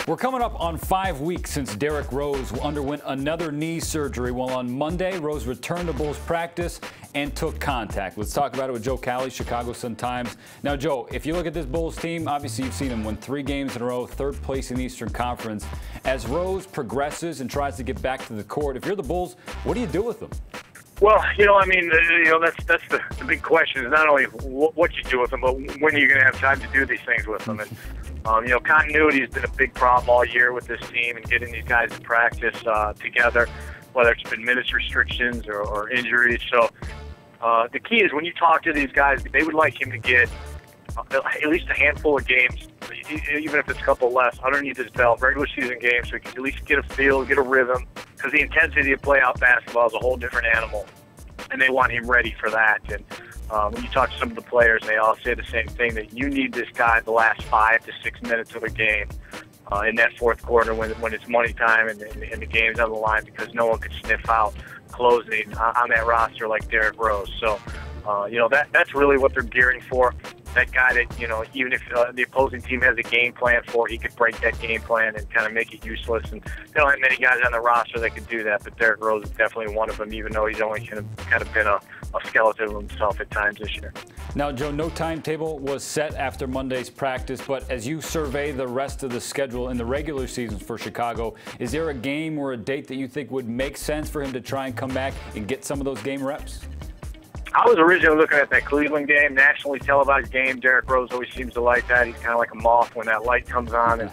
We're coming up on 5 weeks since Derick Rouz underwent another knee surgery. Well, on Monday, Rouz returned to Bulls practice and took contact. Let's talk about it with Joe Cowley, Chicago Sun-Times. Now, Joe, if you look at this Bulls team, obviously you've seen them win 3 games in a row, 3rd place in the Eastern Conference. As Rouz progresses and tries to get back to the court, if you're the Bulls, what do you do with him? Well, that's the big question is not only what you do with them, but when are you going to have time to do these things with them. And, continuity has been a big problem all year with this team and getting these guys to practice together, whether it's been minutes restrictions or injuries. So the key is when you talk to these guys, they would like him to get at least a handful of games, even if it's a couple less, underneath his belt, regular season games, so he can at least get a feel, get a rhythm, because the intensity of playoff basketball is a whole different animal, and they want him ready for that. And when you talk to some of the players, they all say the same thing, that you need this guy the last 5 to 6 minutes of a game in that fourth quarter when it's money time and the game's on the line, because no one could sniff out closing on that roster like Derick Rouz. So, that's really what they're gearing for. That guy that, even if the opposing team has a game plan for, he could break that game plan and kind of make it useless. And they don't have many guys on the roster that could do that, but Derick Rouz is definitely one of them, even though he's only kind of been a skeleton of himself at times this year. Now, Joe, no timetable was set after Monday's practice, but as you survey the rest of the schedule in the regular seasons for Chicago, is there a game or a date that you think would make sense for him to try and come back and get some of those game reps? I was originally looking at that Cleveland game, nationally televised game. Derick Rouz always seems to like that. He's kind of like a moth when that light comes on. And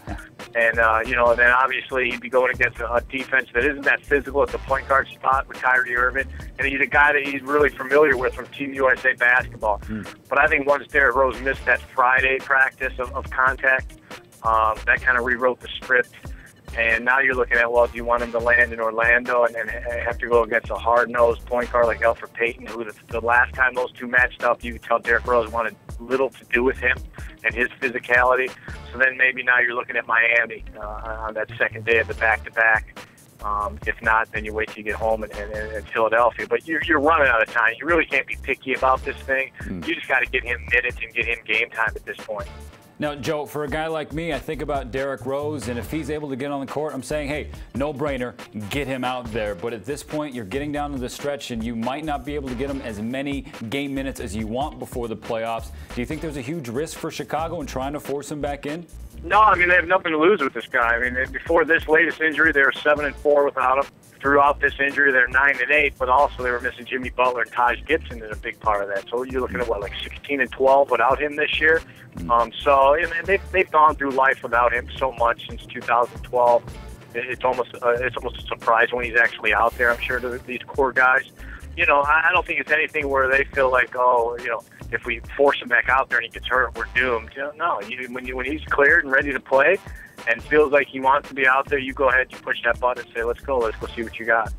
then obviously he'd be going against a defense that isn't that physical at the point guard spot with Kyrie Irving. And he's a guy that he's really familiar with from Team USA basketball. But I think once Derick Rouz missed that Friday practice of contact, that kind of rewrote the script. And now you're looking at, well, do you want him to land in Orlando and then have to go against a hard-nosed point guard like Elfrid Payton, who the last time those two matched up, you could tell Derick Rouz wanted little to do with him and his physicality. So then maybe now you're looking at Miami on that second day of the back-to-back. If not, then you wait till you get home and Philadelphia. But you're running out of time. You really can't be picky about this thing. You just got to get him minutes and get him game time at this point. Now, Joe, for a guy like me, I think about Derick Rouz, and if he's able to get on the court, I'm saying, hey, no-brainer, get him out there. But at this point, you're getting down to the stretch, and you might not be able to get him as many game minutes as you want before the playoffs. Do you think there's a huge risk for Chicago in trying to force him back in? No, I mean, they have nothing to lose with this guy. I mean, before this latest injury, they were 7-4 without him. Throughout this injury, they're 9-8, but also they were missing Jimmy Butler and Taj Gibson is a big part of that. So you're looking at, 16-12 without him this year? So they've gone through life without him so much since 2012. It's almost a surprise when he's actually out there, I'm sure, to these core guys. I don't think it's anything where they feel like, if we force him back out there and he gets hurt, we're doomed. No, when he's cleared and ready to play and feels like he wants to be out there, you go ahead, you push that button and say, let's go see what you got.